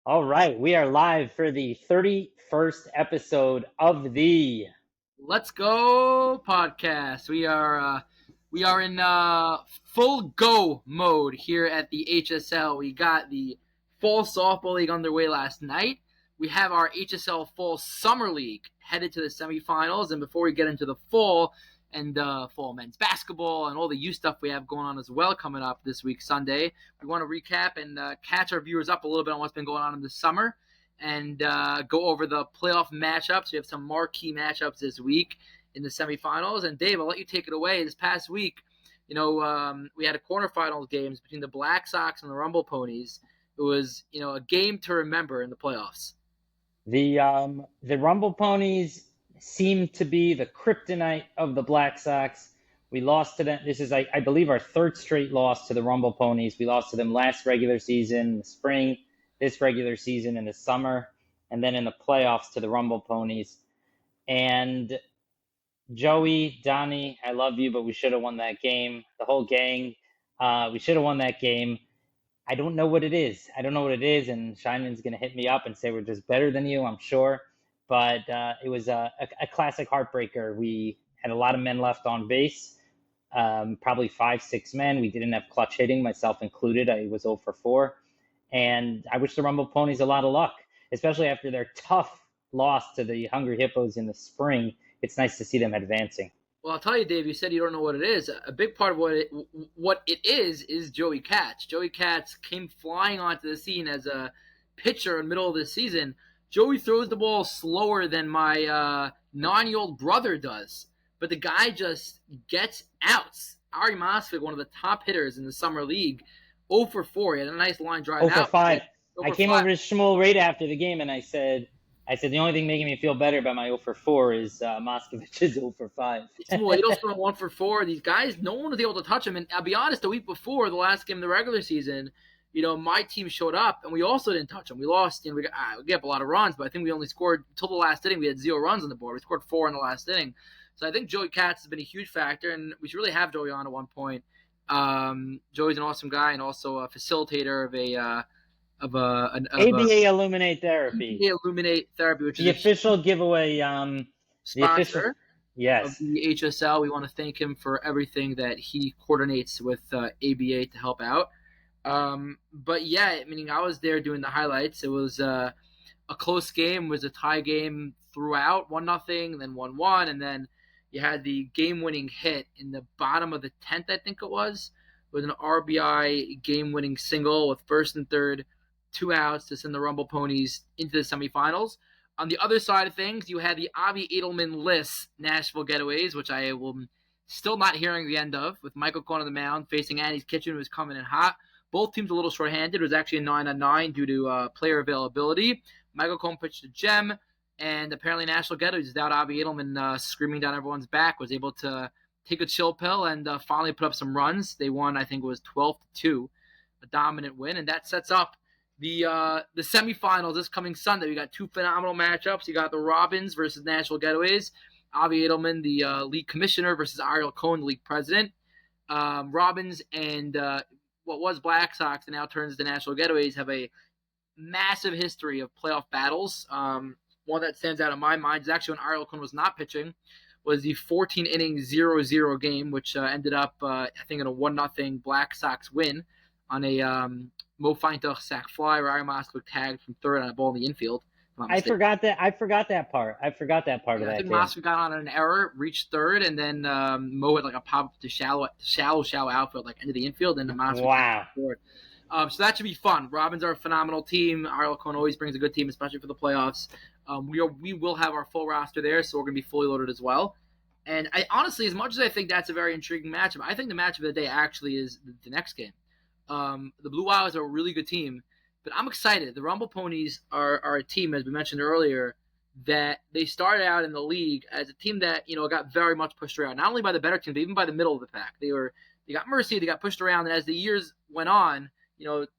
All right, we are live for the 31st episode of the Let's Go podcast. We are in full go mode here at the HSL. We got the fall softball league underway last night. We have our HSL fall summer league headed to the semifinals, and before we get into the fall and fall men's basketball and all the U stuff we have going on as well coming up this week Sunday, we want to recap and catch our viewers up a little bit on what's been going on in the summer and go over the playoff matchups. We have some marquee matchups this week in the semifinals. And Dave, I'll let you take it away. This past week, we had a quarterfinals games between the Black Sox and the Rumble Ponies. It was, a game to remember in the playoffs. the Rumble Ponies seem to be the kryptonite of the Black Sox. We lost to them. This is, I believe, our third straight loss to the Rumble Ponies. We lost to them last regular season in the spring, this regular season in the summer, and then in the playoffs to the Rumble Ponies. And Joey, Donnie, I love you, but we should have won that game. The whole gang, we should have won that game. I don't know what it is. And Scheinman's going to hit me up and say we're just better than you, I'm sure. But it was a classic heartbreaker. We had a lot of men left on base, probably 5-6 men. We didn't have clutch hitting, myself included. I was 0 for 4. And I wish the Rumble Ponies a lot of luck, especially after their tough loss to the Hungry Hippos in the spring. It's nice to see them advancing. Well, I'll tell you, Dave, you said you don't know what it is. A big part of what it is Joey Katz. Joey Katz came flying onto the scene as a pitcher in the middle of the season. Joey throws the ball slower than my 9-year-old brother does, but the guy just gets outs. Ari Mosvik, one of the top hitters in the summer league, 0 for 4. He had a nice line drive 0 for out. 5. I came over to Shmuel right after the game, and I said, the only thing making me feel better about my 0 for 4 is Moskovich's 0 for 5. Waitelsman 1 for 4. These guys, no one was able to touch him. And I'll be honest, the week before, the last game of the regular season, my team showed up, and we also didn't touch them. We lost. We gave up a lot of runs, but I think we only scored, until the last inning, we had 0 runs on the board. We scored 4 in the last inning. So I think Joey Katz has been a huge factor, and we should really have Joey on at one point. Joey's an awesome guy and also a facilitator of ABA Illuminate Therapy. ABA Illuminate Therapy, which is the official giveaway sponsor yes. of the HSL. We want to thank him for everything that he coordinates with ABA to help out. But yeah, meaning I was there doing the highlights. It was a close game. It was a tie game throughout, 1-0, then 1-1, and then you had the game-winning hit in the bottom of the 10th, I think it was, with an RBI game-winning single with first and third, 2 outs to send the Rumble Ponies into the semifinals. On the other side of things, you had the Avi Edelman-less Nashville Getaways, which I will still not hearing the end of, with Michael Cohen on the mound facing Annie's Kitchen, who was coming in hot. Both teams a little shorthanded. It was actually a 9-9 due to player availability. Michael Cohen pitched a gem, and apparently Nashville Getaways, without Avi Edelman screaming down everyone's back, was able to take a chill pill and finally put up some runs. They won, I think it was 12-2, a dominant win, and that sets up the semifinals this coming Sunday. We got 2 phenomenal matchups. You got the Robins versus Nashville Getaways. Avi Edelman, the league commissioner, versus Ariel Cohen, the league president. Robins and what was Black Sox and now turns to Nashville Getaways have a massive history of playoff battles. One that stands out in my mind is actually when Ariel Cohen was not pitching, was the 14-inning 0-0 game, which ended up, I think, in a 1-0 Black Sox win on a Mo Feintuch sac fly where Ari Mosvik tagged from third on a ball in the infield. I forgot that part. I think Mosvik got on an error, reached third, and then Mo had like a pop up to shallow outfield, like into the infield, and the Mosvik wow. Forward. So that should be fun. Robins are a phenomenal team. Ariel Cohen always brings a good team, especially for the playoffs. We will have our full roster there, so we're going to be fully loaded as well. And I honestly, as much as I think that's a very intriguing matchup, I think the matchup of the day actually is the next game. The Blue Owls are a really good team, but I'm excited. The Rumble Ponies are a team, as we mentioned earlier, that they started out in the league as a team that got very much pushed around, not only by the better teams, but even by the middle of the pack. They got mercy, they got pushed around, and as the years went on,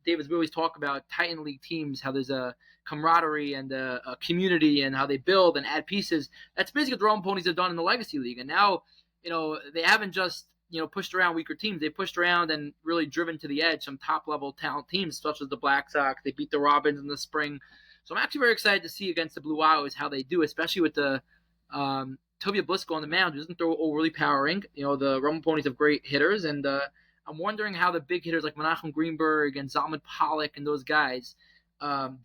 David, we always talk about Titan League teams, how there's a camaraderie and a community and how they build and add pieces. That's basically what the Rumble Ponies have done in the Legacy League. And now, they haven't just pushed around weaker teams. They pushed around and really driven to the edge some top-level talent teams, such as the Black Sox. They beat the Robins in the spring. So I'm actually very excited to see against the Blue Wahos how they do, especially with the Tovia Blisco on the mound, who doesn't throw overly powering. The Rumble Ponies have great hitters, and I'm wondering how the big hitters like Menachem Greenberg and Zalman Pollock and those guys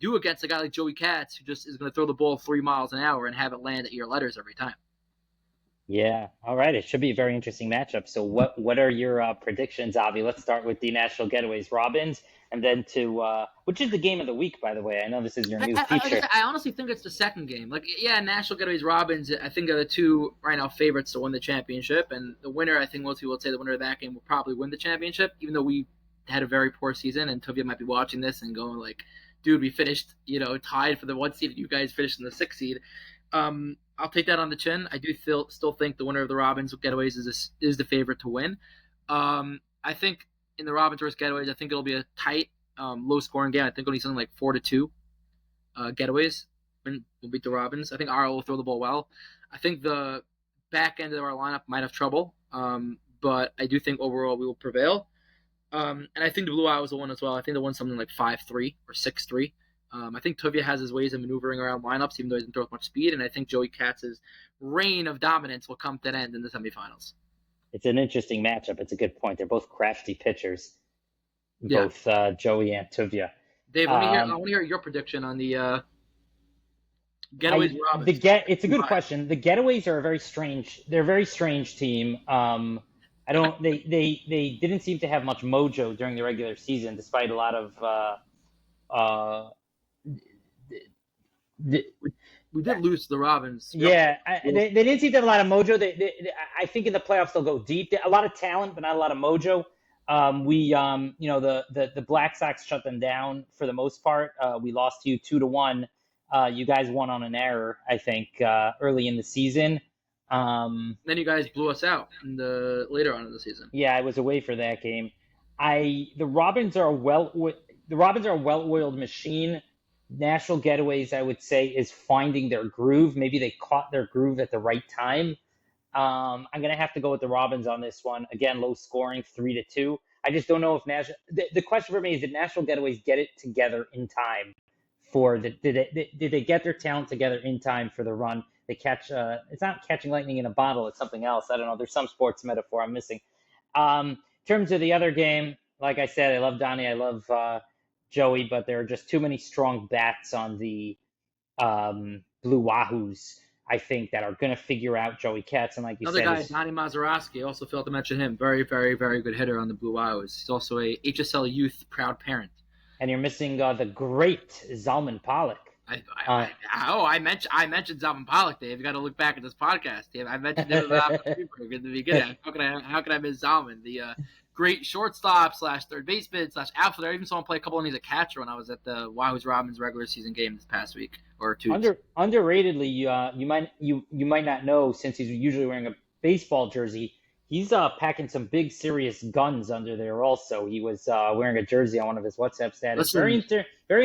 do against a guy like Joey Katz, who just is going to throw the ball 3 miles an hour and have it land at your letters every time. Yeah. All right. It should be a very interesting matchup. So what are your predictions, Avi? Let's start with the National Getaways Robins, and then to which is the game of the week, by the way. I know this is your new feature. I honestly think it's the second game. National Getaways Robins, I think are the two right now favorites to win the championship, and the winner, I think most people would say the winner of that game will probably win the championship, even though we had a very poor season, and Tovia might be watching this and going like, dude, we finished, tied for the 1 seed, and you guys finished in the 6 seed. I'll take that on the chin. I do still think the winner of the Robins Getaways is the favorite to win. I think in the Robins versus Getaways, I think it'll be a tight, low-scoring game. I think it'll be something like 4-2. Getaways will beat the Robins. I think RL will throw the ball well. I think the back end of our lineup might have trouble, but I do think overall we will prevail. And I think the Blue Owls will win as well. I think they'll win something like 5-3 or 6-3. I think Tovia has his ways of maneuvering around lineups, even though he doesn't throw with much speed. And I think Joey Katz's reign of dominance will come to an end in the semifinals. It's an interesting matchup. It's a good point. They're both crafty pitchers, both Joey and Tovia. Dave, I want to hear your prediction on the Getaways Robins. It's a good question. The Getaways are a very strange team. They didn't seem to have much mojo during the regular season, despite a lot of we did lose to the Robins. Yeah, they didn't seem to have a lot of mojo. I think in the playoffs they'll go deep. A lot of talent, but not a lot of mojo. The Black Sox shut them down for the most part. We lost to you 2-1. You guys won on an error, I think, early in the season. Then you guys blew us out later on in the season. Yeah, I was away for that game. The Robins are a well-oiled machine. National Getaways, I would say, is finding their groove. Maybe they caught their groove at the right time. I'm going to have to go with the Robins on this one. Again, low scoring, 3-2. I just don't know if the question for me is, did National Getaways get it together in time did they get their talent together in time for the run? They catch, it's not catching lightning in a bottle. It's something else. I don't know. There's some sports metaphor I'm missing. In terms of the other game, like I said, I love Donnie. I love Joey, but there are just too many strong bats on the Blue Wahoos, I think, that are going to figure out Joey Katz. And like you said, another guy, Donnie Mazeroski, also failed to mention him. Very, very, very good hitter on the Blue Wahoos. He's also a HSL youth proud parent. And you're missing the great Zalman Pollock. I mentioned Zalman Pollock, Dave. You got to look back at this podcast, Dave. I mentioned him at the beginning. How can I miss Zalman? The great shortstop / third baseman / outfielder. I even saw him play a couple of innings at catcher when I was at the Wahoos Robins regular season game this past week or 2 weeks. Underratedly, you might not know, since he's usually wearing a baseball jersey, he's packing some big serious guns under there. Also, he was wearing a jersey on one of his WhatsApp status. Very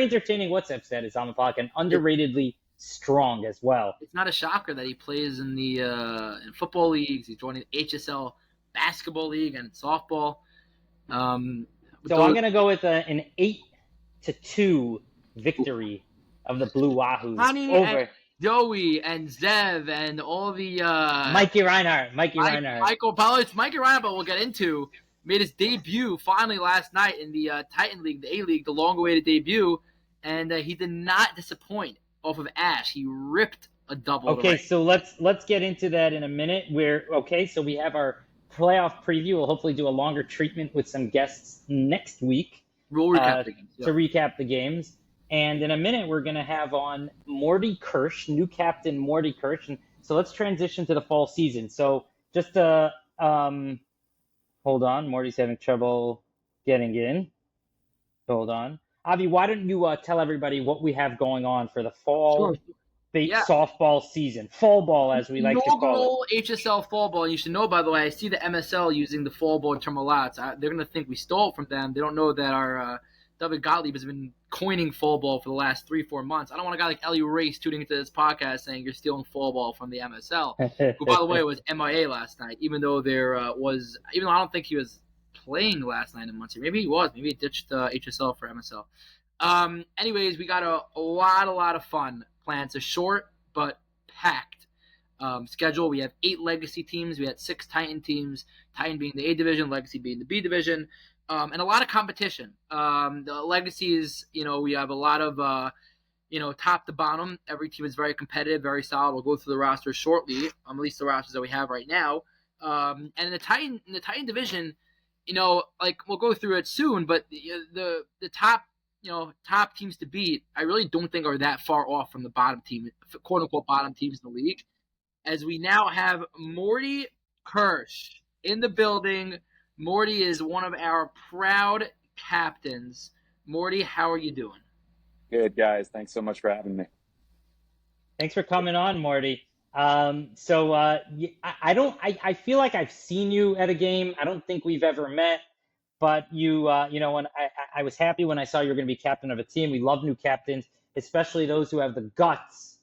entertaining WhatsApp status on the Pollock, and underratedly strong as well. It's not a shocker that he plays in the in football leagues. He's joining the HSL basketball league and softball. So I'm going to go with an 8-2 victory of the Blue Wahoos over Joey and Zev and all the Mikey Reinhardt. Michael Powell. Mikey Reinhardt, we'll get into, made his debut finally last night in the Titan League, the A-League, the long-awaited debut, and he did not disappoint off of Ash. He ripped a double. Okay, so let's get into that in a minute. So we have our playoff preview. We'll hopefully do a longer treatment with some guests next week. We'll recap the games. To recap the games. And in a minute, we're going to have on Mordy Kirsch, new captain Mordy Kirsch. And so let's transition to the fall season. So just hold on. Mordy's having trouble getting in. Hold on. Avi, why don't you tell everybody what we have going on for the fall softball season? Fall ball, as we like to call it. HSL fall ball. And you should know, by the way, I see the MSL using the fall ball term a lot. So they're going to think we stole it from them. They don't know that David Gottlieb has been coining fall ball for the last 3-4 months. I don't want a guy like Ellie Race tuning into this podcast saying you're stealing fall ball from the MSL, who, by the way, was MIA last night, even though I don't think he was playing last night in Muncie. Maybe he was. Maybe he ditched HSL for MSL. Anyways, we got a lot of fun planned. It's a short but packed schedule. We have 8 Legacy teams. We had 6 Titan teams, Titan being the A division, Legacy being the B division, and a lot of competition. The Legacy is, we have a lot of, top to bottom. Every team is very competitive, very solid. We'll go through the rosters shortly, at least the rosters that we have right now. And in the Titan division, we'll go through it soon, but the top, top teams to beat, I really don't think are that far off from the bottom team, quote unquote bottom teams in the league. As we now have Mordy Kirsch in the building. Mordy is one of our proud captains. Mordy, how are you doing? Good, guys. Thanks so much for having me. Thanks for coming on, Mordy. I feel like I've seen you at a game. I don't think we've ever met, but when I was happy when I saw you were going to be captain of a team. We love new captains, especially those who have the guts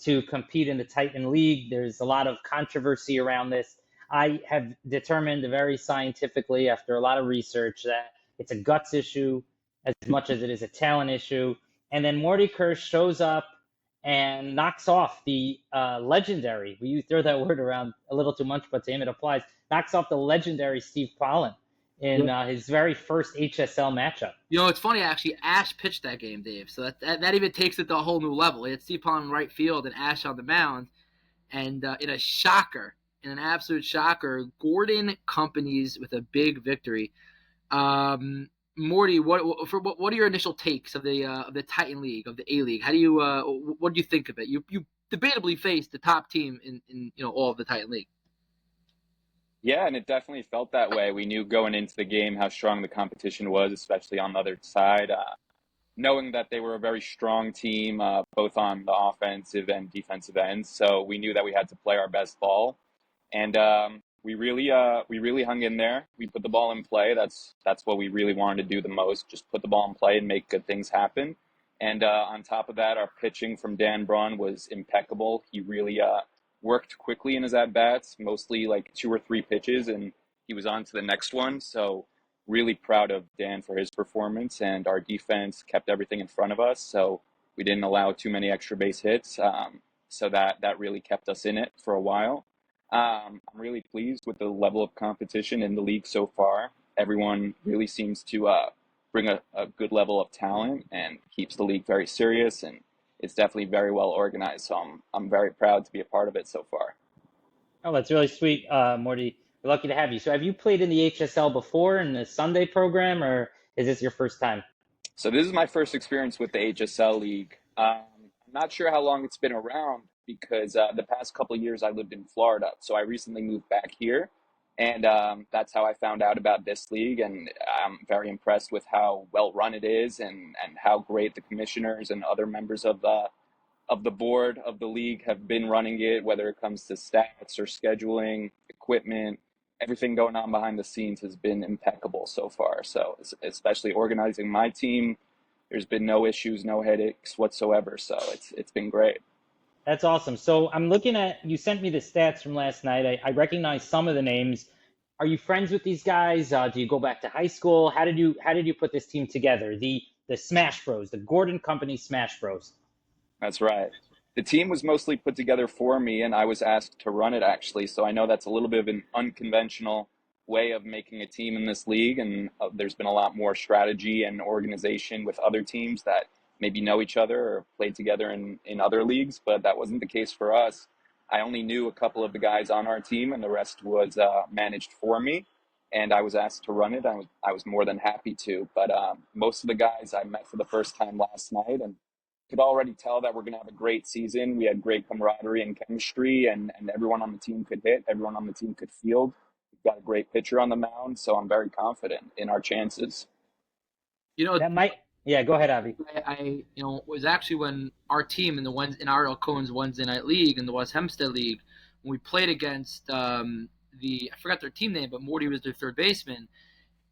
to compete in the Titan League. There's a lot of controversy around this. I have determined very scientifically, after a lot of research, that it's a guts issue as much as it is a talent issue. And then Mordy Kirsch shows up and knocks off the legendary, we throw that word around a little too much, but to him it applies, knocks off the legendary Steve Pollan in his very first HSL matchup. It's funny, actually, Ash pitched that game, Dave, so that even takes it to a whole new level. He had Steve Pollan in right field and Ash on the mound, and in an absolute shocker, Gordon Companies with a big victory. Mordy, what are your initial takes of the Titan League, of the A League? How do you what do you think of it? You debatably faced the top team in all of the Titan League. Yeah, and it definitely felt that way. We knew going into the game how strong the competition was, especially on the other side. Knowing that they were a very strong team, both on the offensive and defensive ends, so we knew that we had to play our best ball, and we really hung in there. We put the ball in play. That's what we really wanted to do the most. Just put the ball in play and make good things happen. And on top of that, our pitching from Dan Braun was impeccable. He really worked quickly in his at-bats, mostly like 2 or 3 pitches, and he was on to the next one. So really proud of Dan for his performance, and our defense kept everything in front of us. So we didn't allow too many extra base hits. So that really kept us in it for a while. I'm really pleased with the level of competition in the league so far. Everyone really seems to bring a good level of talent and keeps the league very serious, and it's definitely very well organized. So I'm very proud to be a part of it so far. Oh, that's really sweet, Mordy. We're lucky to have you. So have you played in the HSL before in the Sunday program, or is this your first time? So this is my first experience with the HSL League. I'm not sure how long it's been around, because the past couple of years I lived in Florida. So I recently moved back here, and that's how I found out about this league. And I'm very impressed with how well run it is, and how great the commissioners and other members of the board of the league have been running it, whether it comes to stats or scheduling, equipment. Everything going on behind the scenes has been impeccable so far. So especially organizing my team, there's been no issues, no headaches whatsoever. So it's been great. That's awesome. So I'm looking at, you sent me the stats from last night. I recognize some of the names. Are you friends with these guys? Do you go back to high school? How did you put this team together? The Smash Bros, the Gordon Company Smash Bros. That's right. The team was mostly put together for me, and I was asked to run it, actually. So I know that's a little bit of an unconventional way of making a team in this league, and there's been a lot more strategy and organization with other teams that maybe know each other or played together in other leagues, but that wasn't the case for us. I only knew a couple of the guys on our team, and the rest was managed for me, and I was asked to run it. I was more than happy to, but most of the guys I met for the first time last night, and could already tell that we're going to have a great season. We had great camaraderie and chemistry, and everyone on the team could hit, everyone on the team could field. We've got a great pitcher on the mound, so I'm very confident in our chances. Yeah, go ahead, Avi. I was actually when our team in Ariel Cohen's Wednesday Night League in the West Hempstead League, when we played against I forgot their team name, but Mordy was their third baseman.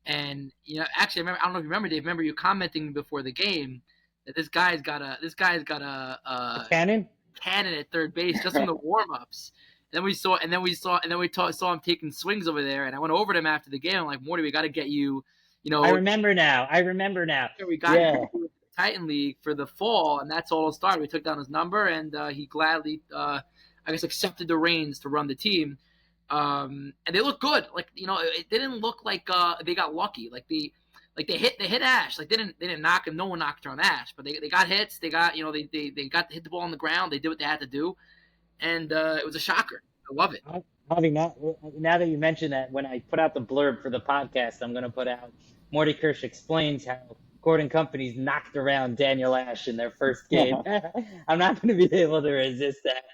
And actually, I don't know if you remember, Dave. Remember you commenting before the game that this guy's got A a cannon? cannon at third base just from the warm ups. And then saw him taking swings over there. And I went over to him after the game. I'm like, Morty, we got to get you. I remember now. I remember now. We got to Yeah. get you in the Titan League for the fall, and that's all it started. We took down his number, and he gladly, I guess, accepted the reins to run the team. And they look good. Like it didn't look like they got lucky. They hit Ash. Like they didn't knock him. No one knocked on Ash, but they got hits. They got they got to hit the ball on the ground. They did what they had to do, and it was a shocker. I love it. Javi, now that you mention that, when I put out the blurb for the podcast, I'm going to put out Mordy Kirsch explains how Gordon Companies knocked around Daniel Ash in their first game. I'm not going to be able to resist that.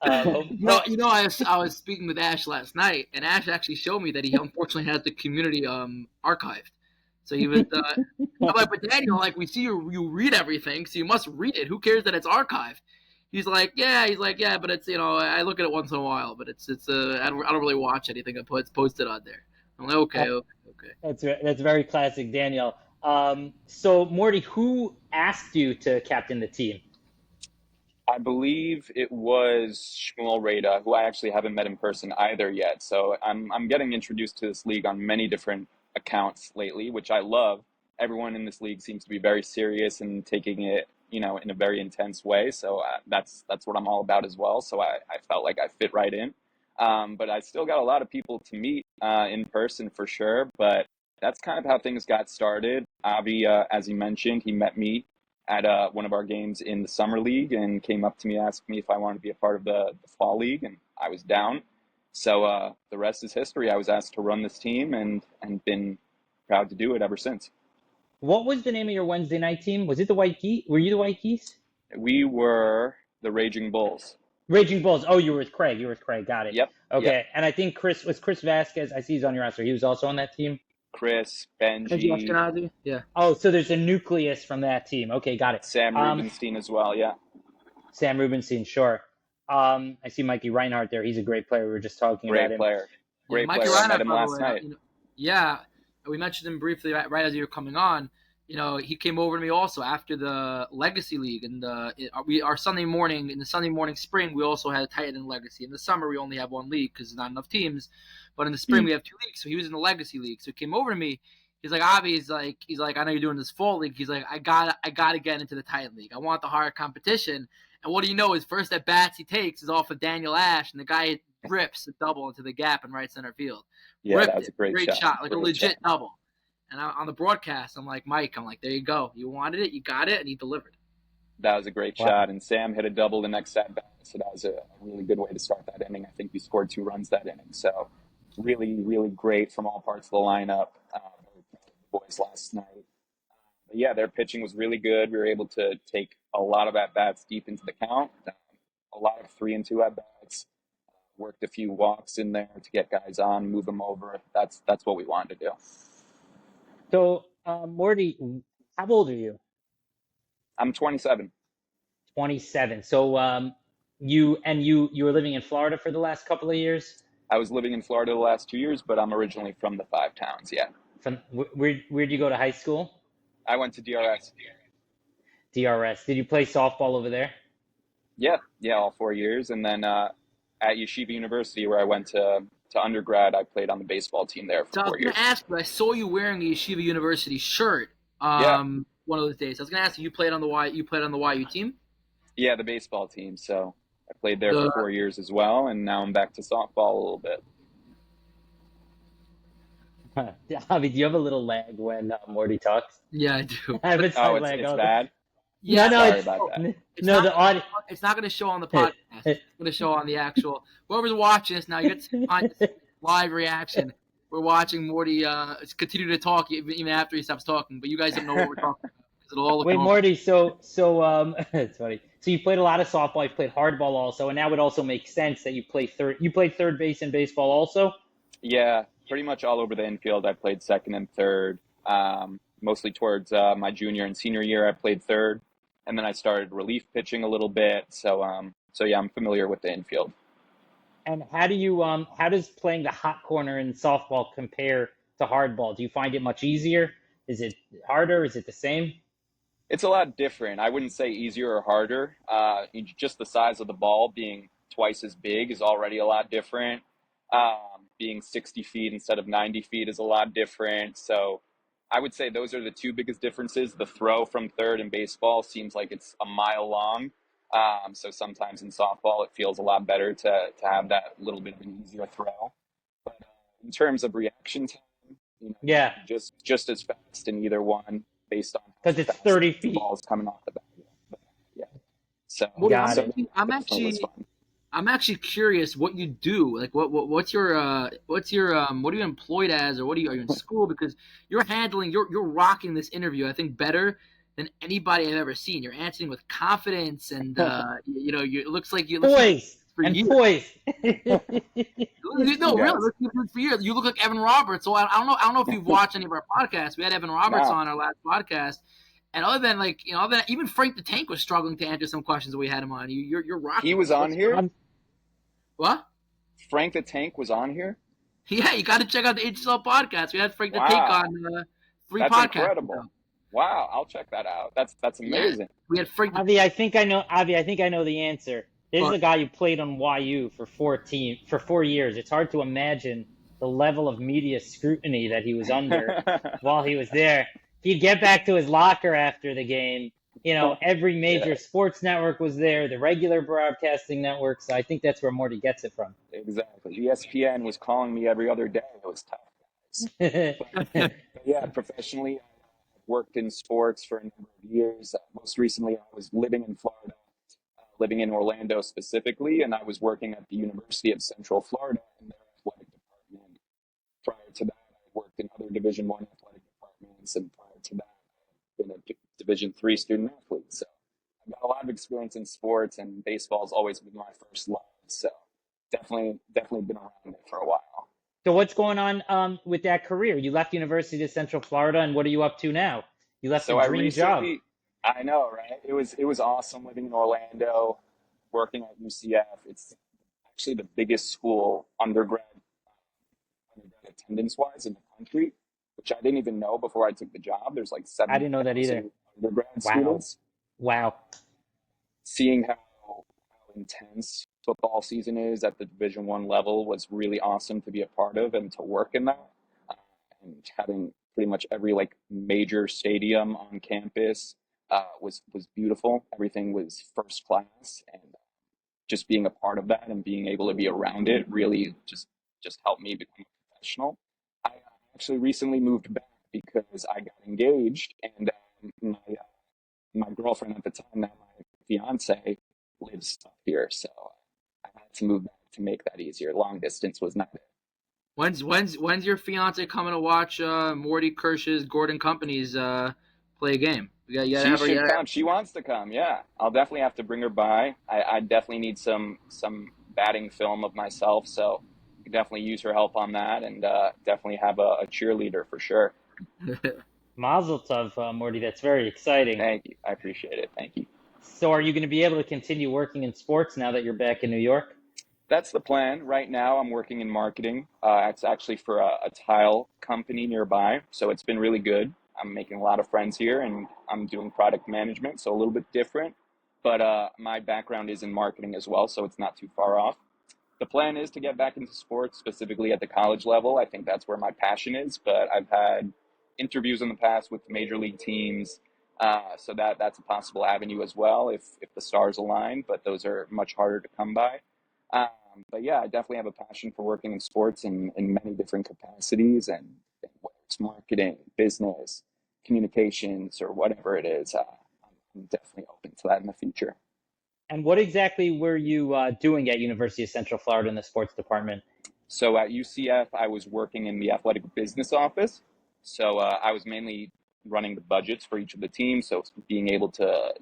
I was speaking with Ash last night, and Ash actually showed me that he unfortunately has the community archived. So he was. I'm like, but Daniel, like we see you read everything, so you must read it. Who cares that it's archived? He's like, yeah, but it's I look at it once in a while, but it's I don't really watch anything that's posted on there. I'm like, okay. That's very classic, Daniel. So Morty, who asked you to captain the team? I believe it was Shmuel Rada, who I actually haven't met in person either yet. So I'm getting introduced to this league on many different accounts lately, which I love. Everyone in this league seems to be very serious and taking it, in a very intense way. So that's what I'm all about as well. So I felt like I fit right in. But I still got a lot of people to meet in person for sure. But that's kind of how things got started. Avi, as he mentioned, he met me at one of our games in the summer league and came up to me, asked me if I wanted to be a part of the fall league, and I was down. So the rest is history. I was asked to run this team and been proud to do it ever since. What was the name of your Wednesday night team? Was it the White Geese? Were you the White Geese? We were the Raging Bulls. Raging Bulls. Oh, you were with Craig. Got it. Yep. Okay. Yep. And I think Chris Vasquez. I see he's on your roster. He was also on that team. Chris, Benji. Yeah. Oh, so there's a nucleus from that team. Okay, got it. Sam Rubenstein as well. Yeah. Sam Rubenstein, sure. I see Mikey Reinhardt there. He's a great player. We were just talking about him. Great Mikey player. Reinhardt, I met him last night. Yeah, we mentioned him briefly right as you were coming on. He came over to me also after the Legacy League, and our Sunday morning, in the Sunday morning spring, we also had a Titan and Legacy. In the summer, we only have one league because there's not enough teams, but in the spring we have two leagues. So he was in the Legacy League. So he came over to me. He's like, Avi, he's like, I know you're doing this fall league. He's like, I gotta get into the Titan League. I want the hard competition. And what do you know? His first at bats he takes is off of Daniel Ash, and the guy rips a double into the gap in right center field. Yeah, that was a great shot. Like a legit double. And on the broadcast, I'm like, Mike, there you go. You wanted it, you got it, and he delivered. That was a great shot. And Sam hit a double the next at bat. So that was a really good way to start that inning. I think we scored 2 runs that inning. So really, really great from all parts of the lineup. The boys last night. But yeah, their pitching was really good. We were able to take a lot of at-bats deep into the count. A lot of 3-2 at-bats. Worked a few walks in there to get guys on, move them over. That's what we wanted to do. So, Morty, how old are you? I'm 27. 27. So, you were living in Florida for the last couple of years? I was living in Florida the last 2 years, but I'm originally from the 5 towns. Yeah. From where'd you go to high school? I went to DRS. DRS. Did you play softball over there? Yeah, all 4 years, and then at Yeshiva University, where I went to undergrad, I played on the baseball team there for 4 years. I was going to ask you, I saw you wearing a Yeshiva University shirt one of those days. I was going to ask you, you played on the YU team? Yeah, the baseball team. So I played there for 4 years as well, and now I'm back to softball a little bit. Javi, do you have a little lag when Morty talks? Yeah, I do. I have it's bad? Yeah, Sorry about that. The audio. It's not going to show on the podcast. It's going to show on the actual. Whoever's watching this now, you get to live reaction. We're watching Morty continue to talk even after he stops talking, but you guys don't know what we're talking about. It'll all look Wait, normal. Morty. So it's funny. So you played a lot of softball. You played hardball also, and now it also makes sense that you play third. You played third base in baseball also. Yeah, pretty much all over the infield. I played second and third. Mostly towards my junior and senior year, I played third, and then I started relief pitching a little bit. So yeah, I'm familiar with the infield. And how does playing the hot corner in softball compare to hardball? Do you find it much easier? Is it harder? Is it the same? It's a lot different. I wouldn't say easier or harder. Just the size of the ball being twice as big is already a lot different. Being 60 feet instead of 90 feet is a lot different. So I would say those are the two biggest differences. The throw from third in baseball seems like it's a mile long. So sometimes in softball, it feels a lot better to have that little bit of an easier throw. But in terms of reaction time, Yeah, just as fast in either one based on how because it's fast 30 the feet. ball is coming off the bat. Yeah. So Mordy, Got so it. I'm definitely was actually fun. I'm actually curious what you do. Like, what's your what are you employed as, or are you in school? Because you're rocking this interview, I think, better than anybody I've ever seen. You're answering with confidence, and it looks like Poise for and years. poise. No, really, Yes. for years. You look like Evan Roberts. So I don't know if you've watched any of our podcasts. We had Evan Roberts No, on our last podcast, and even Frank the Tank was struggling to answer some questions that we had him on. You're he rocking was this. on here. What? Frank the Tank was on here. Yeah, you got to check out the HSL podcast. We had Frank the Tank on Wow, 3 that's podcasts ago. incredible. Wow, I'll check that out. That's Yeah, amazing. we had Frank. Avi, I think I know the answer. This is What? a guy who played on YU for 4 years. It's hard to imagine the level of media scrutiny that he was under while he was there. He'd get back to his locker after the game. Every Yeah, major sports network was there, the regular broadcasting network. So I think that's where Morty gets it from. exactly. ESPN was calling me every other day. It was tough, guys. But yeah, professionally, I've worked in sports for a number of years. Most recently, I was living in Florida, living in Orlando specifically, and I was working at the University of Central Florida in their athletic department. Prior to that, I worked in other Division I athletic departments, and prior to that, I've been a Division III student athlete. So I've got a lot of experience in sports, and baseball's always been my first love. So definitely been around it for a while. So what's going on with that career? You left University of Central Florida, and what are you up to now? You left a So I dream job. recently, I know, right? It was awesome living in Orlando, working at UCF. It's actually the biggest school undergrad attendance wise in the country, which I didn't even know before I took the job. There's like I didn't know that either. 70,000 undergrad Wow. students. Wow. Seeing how intense football season is at the Division I level was really awesome to be a part of and to work in that. Uh, and having pretty much every like major stadium on campus was beautiful. Everything was first class, and just being a part of that and being able to be around it really just helped me become a professional. I actually recently moved back because I got engaged, and my girlfriend at the time, now my fiance, lives up here, so I had to move back to make that easier. Long distance was not it. When's your fiance coming to watch Mordy Kirsch's Gordon Company's play a game? You gotta She have her. should Yeah. come. She wants to come. Yeah, I'll definitely have to bring her by. I definitely need some batting film of myself, so I could definitely use her help on that, and definitely have a cheerleader for sure. Mazel tov, Morty. That's very exciting. Thank you. I appreciate it. Thank you. So are you going to be able to continue working in sports now that you're back in New York? That's the plan. Right now, I'm working in marketing. It's actually for a tile company nearby, so it's been really good. I'm making a lot of friends here, and I'm doing product management, so a little bit different. But my background is in marketing as well, so it's not too far off. The plan is to get back into sports, specifically at the college level. I think that's where my passion is, but I've had interviews in the past with major league teams, so that's a possible avenue as well if the stars align, but those are much harder to come by. But yeah, I definitely have a passion for working in sports in many different capacities, and whether it's marketing, business, communications, or whatever it is, I'm definitely open to that in the future. And what exactly were you doing at University of Central Florida in the sports department? So at UCF, I was working in the athletic business office. So I was mainly running the budgets for each of the teams. So being able to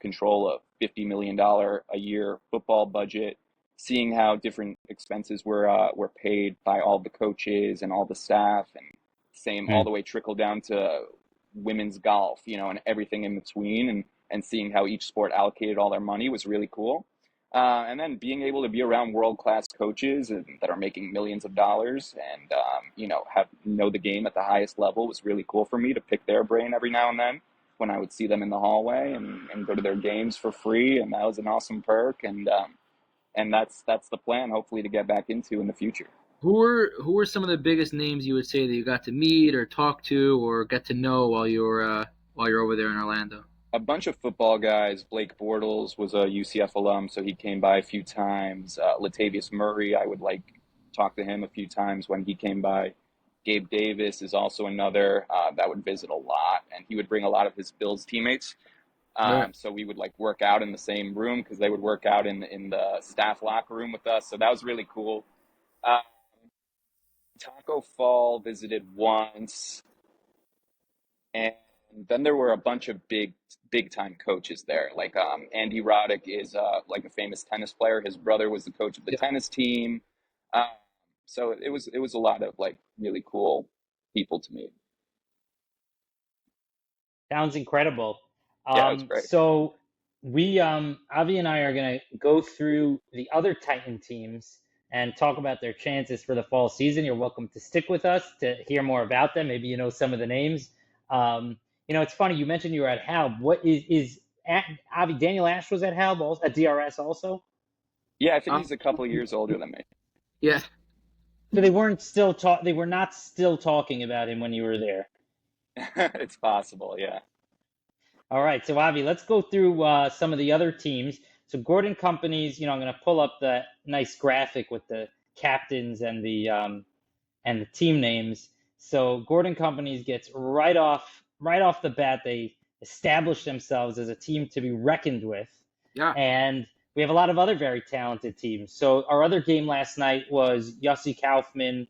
control a $50 million a year football budget, seeing how different expenses were paid by all the coaches and all the staff, and same all Hmm. the way trickle down to women's golf, and everything in between, and seeing how each sport allocated all their money was really cool. And then being able to be around world-class coaches that are making millions of dollars and know the game at the highest level was really cool for me to pick their brain every now and then when I would see them in the hallway and go to their games for free, and that was an awesome perk. And that's the plan, hopefully, to get back into in the future. Who were some of the biggest names you would say that you got to meet or talk to or get to know while you're over there in Orlando? A bunch of football guys. Blake Bortles was a UCF alum, so he came by a few times. Latavius Murray, I would talk to him a few times when he came by. Gabe Davis is also another that would visit a lot, and he would bring a lot of his Bills teammates. Right. So we would work out in the same room because they would work out in the staff locker room with us. So that was really cool. Uh, Taco Fall visited once, and then there were a bunch of big time coaches there. Andy Roddick is a famous tennis player. His brother was the coach of the tennis team. Um, so it was a lot of really cool people to meet. Sounds incredible. Yeah, it was great. So we, Avi and I are going to go through the other Titan teams and talk about their chances for the fall season. You're welcome to stick with us to hear more about them. Maybe you know some of the names. It's funny, you mentioned you were at Halb. What is Avi, Daniel Ash was at Halb, also, at DRS also? Yeah, I think he's a couple of years older than me. Yeah. So they were not still talking about him when you were there. It's possible, yeah. All right, so Avi, let's go through some of the other teams. So Gordon Companies, I'm going to pull up the nice graphic with the captains and the team names. So Gordon Companies gets right off the bat. They establish themselves as a team to be reckoned with. Yeah. And we have a lot of other very talented teams. So our other game last night was Yossi Kaufman,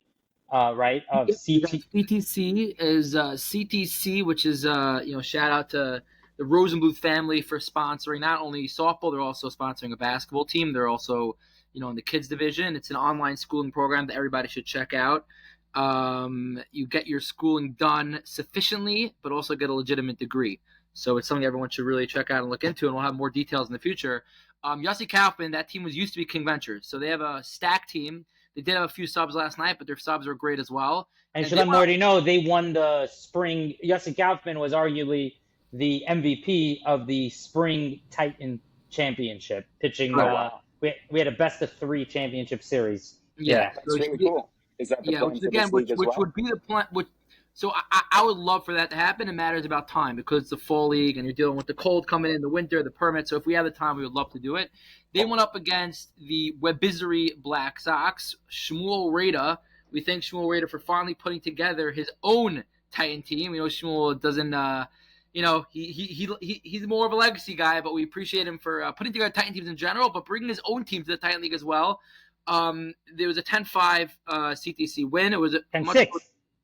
right, of CT. CTC is CTC, which is shout out to the Rosenbluth family for sponsoring not only softball, they're also sponsoring a basketball team. They're also in the kids division. It's an online schooling program that everybody should check out. You get your schooling done sufficiently, but also get a legitimate degree. So it's something everyone should really check out and look into, and we'll have more details in the future. Yossi Kaufman, that team used to be King Ventures. So they have a stacked team. They did have a few subs last night, but their subs are great as well. And should let Mordy know, they won the spring. Yossi Kaufman was arguably the MVP of the spring Titan championship, pitching. Wow. We had a best of 3 championship series. Yeah. That's really cool. Is that the plan for this league as well? Which would be the plan. So I would love for that to happen. It matters about time because it's the fall league and you're dealing with the cold coming in, the winter, the permit. So if we have the time, we would love to do it. They went up against the Webizzery Black Sox, Shmuel Rada. We thank Shmuel Rada for finally putting together his own Titan team. Shmuel doesn't, he's more of a legacy guy, but we appreciate him for putting together Titan teams in general, but bringing his own team to the Titan League as well. There was a 10-5 CTC win. It was a 10-6.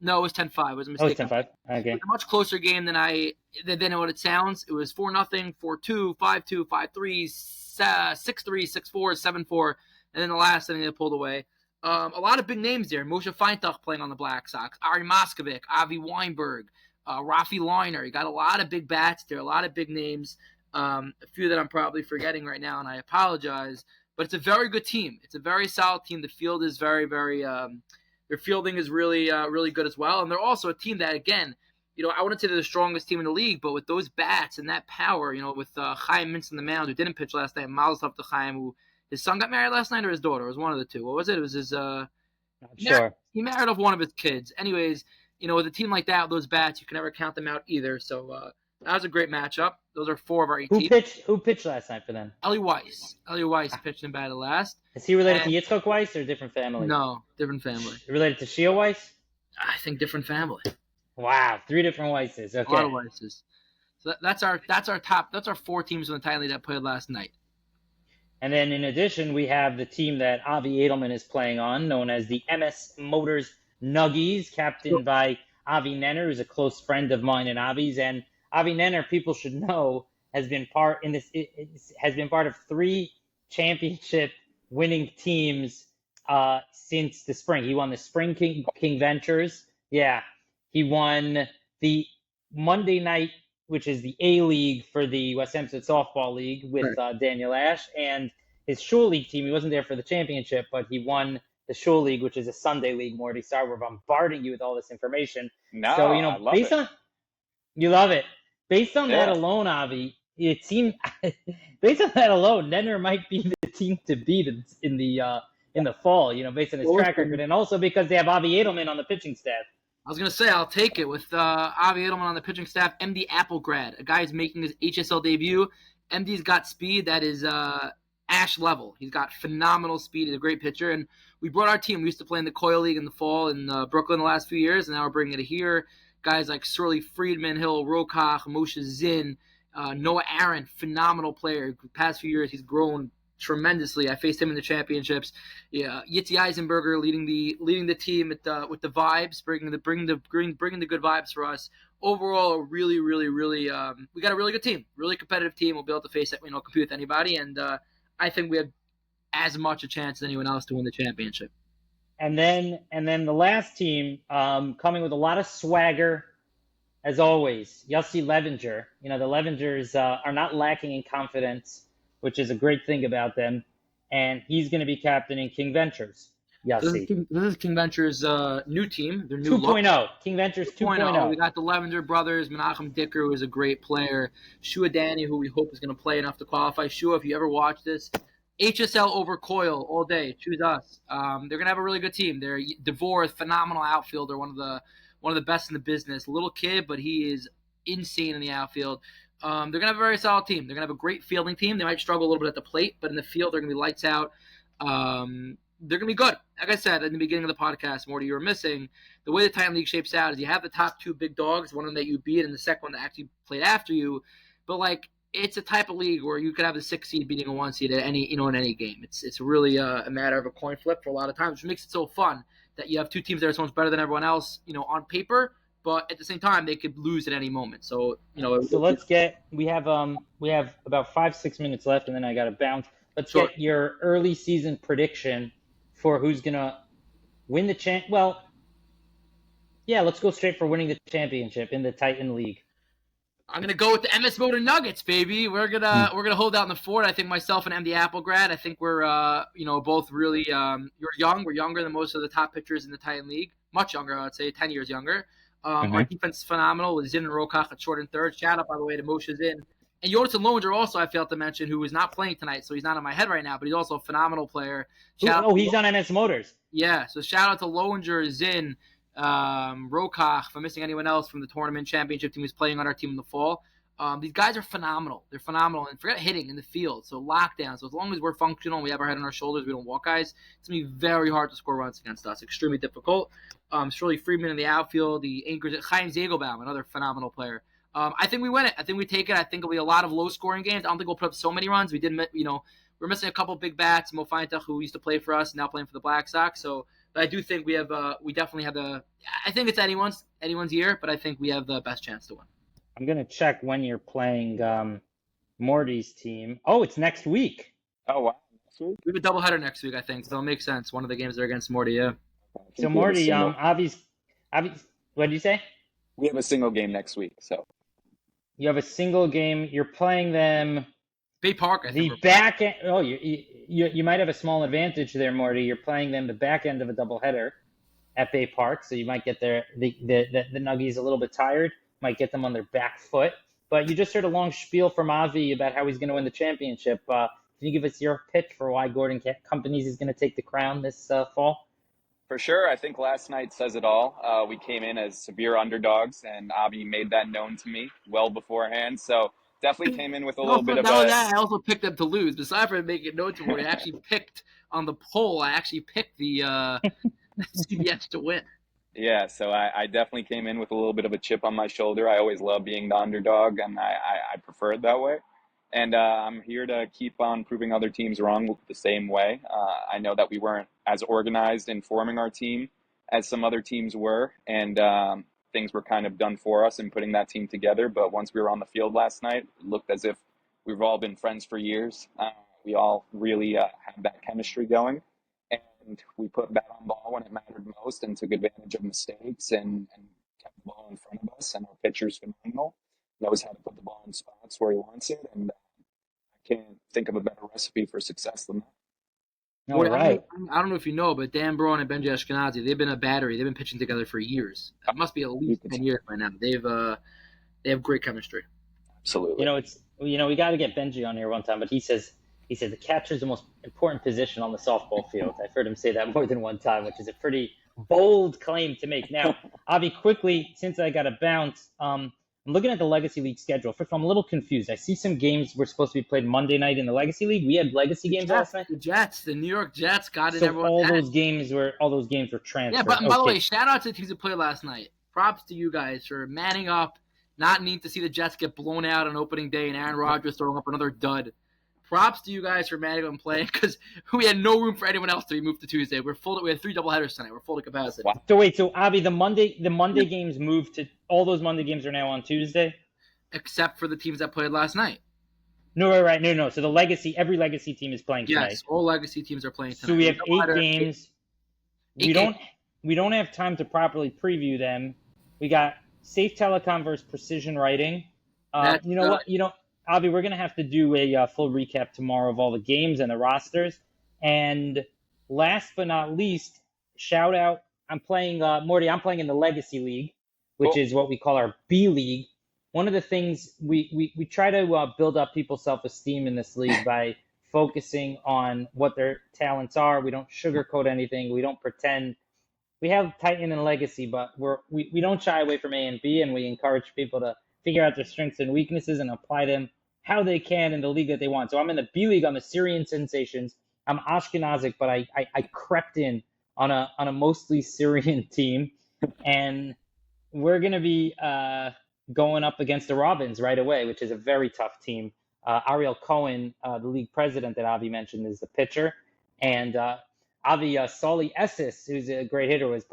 No, it was 10-5. It was a mistake. Oh, it's 10-5. Okay. It was a much closer game than what it sounds. It was 4-0, 4-2, 5-2, 5-3, 6-3, 6-4, 7-4, and then the last inning they pulled away. A lot of big names there. Moshe Feintuch playing on the Black Sox. Ari Moskovic, Avi Weinberg, Rafi Leiner. You got a lot of big bats there, a lot of big names. A few that I'm probably forgetting right now, and I apologize. But it's a very good team. It's a very solid team. The field is very, very their fielding is really, really good as well. And they're also a team that, again, I wouldn't say they're the strongest team in the league, but with those bats and that power, with Chaim Mintz on the mound, who didn't pitch last night, Mazel to Chaim, who his son got married last night, or his daughter? It was one of the two. What was it? It was his. Not sure. He married off one of his kids. Anyways, with a team like that, those bats, you can never count them out either. So that was a great matchup. Those are 4 of our 8 teams. Who pitched last night for them? Eli Weiss. Eli Weiss pitched and batted last. Is he related to Yitzchak Weiss or a different family? No, different family. Related to Shia Weiss? I think different family. Wow, 3 different Weisses. Okay. A lot of Weisses. So that's our top. That's our 4 teams in the Titan League that played last night. And then in addition, we have the team that Avi Edelman is playing on, known as the MS Motors Nuggies, captained by Avi Nenner, who's a close friend of mine and Avi's. And Avi Nenner, people should know, has been part of 3 championship winning teams since the spring. He won the Spring King Ventures. Yeah. He won the Monday night, which is the A League for the West Hempstead Softball League with Daniel Ash. And his shul league team. He wasn't there for the championship, but he won the shul league, which is a Sunday league. Morty, sorry, we're bombarding you with all this information. No, So I love based it. on you love it. Based on that Yeah. alone, Avi, it seemed based on that alone, Nenner might be the team to beat in the fall. Based on his track record, and also because they have Avi Edelman on the pitching staff. I was gonna say I'll take it with Avi Edelman on the pitching staff. MD Applegrad, a guy who's making his HSL debut. MD's got speed that is Ash level. He's got phenomenal speed. He's a great pitcher, and we brought our team. We used to play in the Coil League in the fall in Brooklyn the last few years, and now we're bringing it here. Guys like Surly Friedman, Hill Rokach, Moshe Zinn, Noah Aaron, phenomenal player. The past few years, he's grown tremendously. I faced him in the championships. Yeah, Yitzi Eisenberger leading the team with the vibes, bringing the good vibes for us. Overall, a really, really, really, we got a really good team, really competitive team. We'll be able to face it, compete with anybody, and I think we have as much a chance as anyone else to win the championship. And then the last team, coming with a lot of swagger, as always, Yossi Levinger. The Levingers are not lacking in confidence, which is a great thing about them. And he's going to be captaining King Ventures. Yossi. This is King Ventures' new team. Their new 2.0. King Ventures 2.0. We got the Levenger brothers, Menachem Dicker, who is a great player. Shua Danny, who we hope is going to play enough to qualify. Shua, if you ever watch this, HSL over Coil all day. Choose us. They're going to have a really good team. They're DeVore, phenomenal outfielder, one of the best in the business. Little kid, but he is insane in the outfield. They're going to have a very solid team. They're going to have a great fielding team. They might struggle a little bit at the plate, but in the field, they're going to be lights out. They're going to be good. Like I said in the beginning of the podcast, Morty, you were missing. The way the Titan League shapes out is you have the top two big dogs, one of them that you beat and the second one that actually played after you. But, it's a type of league where you could have the 6 seed beating a 1 seed at in any game. It's really a matter of a coin flip for a lot of times, which makes it so fun that you have two teams that are so much better than everyone else, on paper, but at the same time they could lose at any moment. So, So we have about 5-6 minutes left, and then I got to bounce. Let's get your early season prediction for who's gonna win the champ. Well, yeah, let's go straight for winning the championship in the Titan League. I'm gonna go with the MS Motor Nuggets, baby. We're gonna hold out in the fort. I think myself and MD Applegrad. I think we're both really you're young. We're younger than most of the top pitchers in the Titan League. Much younger, I would say, 10 years younger. Our defense is phenomenal with Zinn and Rokach at short and third. Shout out, by the way, to Moshe Zinn. And Yonason Lowinger also, I failed to mention, who is not playing tonight, so he's not in my head right now, but he's also a phenomenal player. He's on MS Motors. Yeah, so shout out to Lowinger, Zinn, Rokach, if I'm missing anyone else from the tournament championship team who's playing on our team in the fall. These guys are phenomenal. They're phenomenal. And forget hitting in the field. So lockdown. So as long as we're functional and we have our head on our shoulders, we don't walk guys, it's going to be very hard to score runs against us. Extremely difficult. Shirley Freeman in the outfield. The anchors at Chaim Zagelbaum, another phenomenal player. I think we win it. I think we take it. I think it'll be a lot of low-scoring games. I don't think we'll put up so many runs. We didn't, we're missing a couple big bats. Mo Feintuch, who used to play for us, now playing for the Black Sox. So, but I do think we definitely have I think it's anyone's year, but I think we have the best chance to win. I'm going to check when you're playing Morty's team. Oh, it's next week. Oh, wow. Next week? We have a doubleheader next week, I think. So it'll make sense. One of the games are against Morty, yeah. So Morty, Avi's, what did you say? We have a single game next week, so. You have a single game. You're playing them. Bay Park, I think. The back end. Oh, you might have a small advantage there, Morty. You're playing them the back end of a doubleheader at Bay Park, so you might get the Nuggies a little bit tired. Might get them on their back foot. But you just heard a long spiel from Avi about how he's going to win the championship. Can you give us your pitch for why Gordon Companies is going to take the crown this fall? For sure. I think last night says it all. We came in as severe underdogs, and Avi made that known to me well beforehand. So definitely came in with a little bit of I also picked them to lose. Besides from making it known to me, I actually picked on the poll. I actually picked the CBS to win. Yeah, so I definitely came in with a little bit of a chip on my shoulder. I always love being the underdog, and I prefer it that way. And I'm here to keep on proving other teams wrong the same way. I know that we weren't as organized in forming our team as some other teams were, and things were kind of done for us in putting that team together. But once we were on the field last night, it looked as if we've all been friends for years. We all really had that chemistry going, and we put bat on ball when it mattered most and took advantage of mistakes and kept the ball in front of us. And our pitcher's phenomenal, knows how to put the ball in spots where he wants it, and can't think of a better recipe for success than that. All right. I don't know if you know, but Dan Braun and Benji Ashkenazi, they've been a battery. They've been pitching together for years. It must be at least 10 years by now. They have great chemistry. Absolutely. We got to get Benji on here one time, but he says the catcher is the most important position on the softball field. I've heard him say that more than one time, which is a pretty bold claim to make. Now, Avi, quickly, since I got to bounce, I'm looking at the Legacy League schedule. First of all, I'm a little confused. I see some games were supposed to be played Monday night in the Legacy League. We had Legacy games last night. The New York Jets got it. So all those games were transferred. Yeah, but by the way, shout out to the teams that played last night. Props to you guys for manning up, not needing to see the Jets get blown out on opening day and Aaron Rodgers throwing up another dud. Props to you guys for manning up and playing because we had no room for anyone else to be moved to Tuesday. We had 3 doubleheaders tonight. We're full to capacity. Wow. So wait, Avi, the Monday games moved to all those Monday games are now on Tuesday, except for the teams that played last night. No, right. No. So every Legacy team is playing tonight. Yes, all Legacy teams are playing tonight. So we have 8 games. We don't have time to properly preview them. We got Safe Telecom versus Precision Writing. What? Avi, we're going to have to do a full recap tomorrow of all the games and the rosters. And last but not least, shout out, I'm playing Mordy. I'm playing in the Legacy League, which is what we call our B League. One of the things we try to build up people's self-esteem in this league by focusing on what their talents are. We don't sugarcoat anything. We don't pretend. We have Titan and Legacy, but we don't shy away from A and B, and we encourage people to figure out their strengths and weaknesses and apply them how they can in the league that they want. So I'm in the B League on the Syrian Sensations. I'm Ashkenazic, but I crept in on a mostly Syrian team, and we're going to be going up against the Robins right away, which is a very tough team. Ariel Cohen, the league president that Avi mentioned, is the pitcher. And Avi Solly Essis, who's a great hitter, was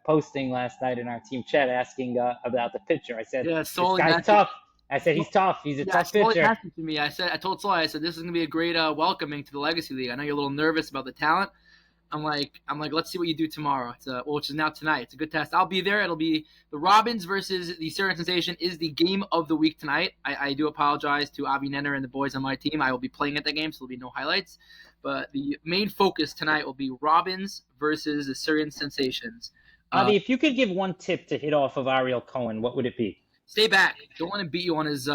posting last night in our team chat asking about the pitcher. I said, this guy's tough. I said, he's tough. He's a tough pitcher. To me. I told Solly, this is going to be a great welcoming to the Legacy League. I know you're a little nervous about the talent. I'm like, let's see what you do tomorrow. Which is now tonight. It's a good test. I'll be there. It'll be the Robins versus the Syrian Sensation is the game of the week tonight. I do apologize to Avi Nenner and the boys on my team. I will be playing at the game, so there'll be no highlights. But the main focus tonight will be Robins versus the Syrian Sensations. Avi, if you could give one tip to hit off of Ariel Cohen, what would it be? Stay back. Don't let him beat you on his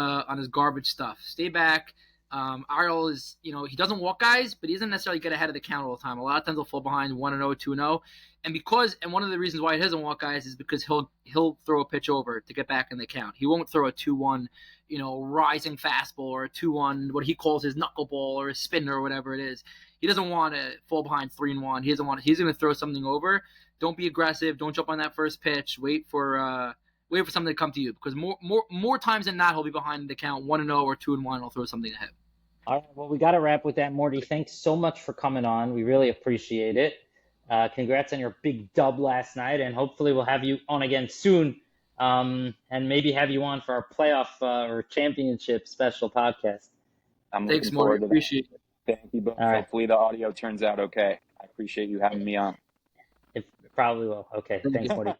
garbage stuff. Stay back. Ariel is, he doesn't walk guys, but he doesn't necessarily get ahead of the count all the time. A lot of times he'll fall behind 1-0, 2-0. And one of the reasons why he doesn't walk guys is because he'll throw a pitch over to get back in the count. He won't throw a 2-1, rising fastball or a 2-1, what he calls his knuckleball or his spinner or whatever it is. He doesn't want to fall behind 3-1. He's going to throw something over. Don't be aggressive. Don't jump on that first pitch. Wait for something to come to you, because more times than not he'll be behind the count 1-0 or 2-1 and he'll throw something ahead. All right, well, we got to wrap with that, Mordy. Thanks so much for coming on. We really appreciate it. Congrats on your big dub last night, and hopefully we'll have you on again soon, and maybe have you on for our playoff or championship special podcast. Thanks, Mordy. Appreciate it. Thank you both. Hopefully the audio turns out okay. I appreciate you having me on. It probably will. Okay, thanks, Mordy.